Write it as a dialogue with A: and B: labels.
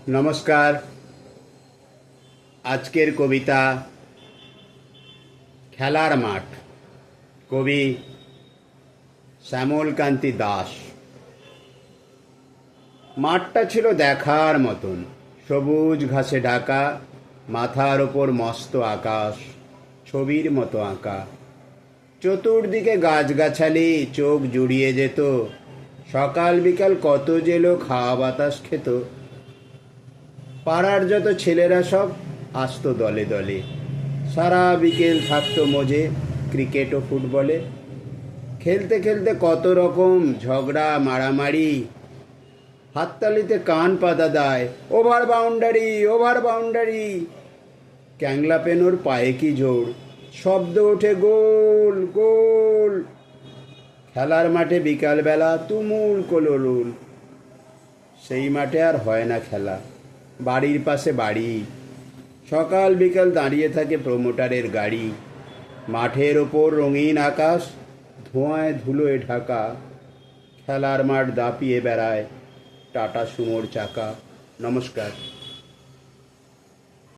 A: নমস্কার। আজকের কবিতা খেলার মাঠ। কবি শ্যামলকান্তি দাস। মাঠটা ছিল দেখার মতন, সবুজ ঘাসে ঢাকা, মাথার ওপর মস্ত আকাশ, ছবির মতো আঁকা। চতুর্দিকে গাছগাছালি, চোখ জুড়িয়ে যেত। সকাল বিকাল কত যে লোক হাওয়া বাতাস খেত। পাড়ার যত ছেলেরা সব আসতো দলে দলে, সারা বিকেল থাকতো মজে ক্রিকেট ও ফুটবলে। খেলতে খেলতে কত রকম ঝগড়া মারামারি, হাততালিতে কান পাতা দেয়, ওভার বাউন্ডারি ওভার বাউন্ডারি। ক্যাংলা পেনোর পায়ে কি জোর, শব্দ ওঠে গোল গোল। খেলার মাঠে বিকালবেলা তুমুল কোলাহল। সেই মাঠে আর হয় না খেলা, বাড়ির পাশে বাড়ি। সকাল বিকাল দাঁড়িয়ে থাকে প্রমোটারের গাড়ি। মাঠের ওপর রঙিন আকাশ, ধোঁয়ায় ধুলোয় ঢাকা। খেলার মাঠ দাপিয়ে বেড়ায় টাটা সুমোর চাকা। নমস্কার।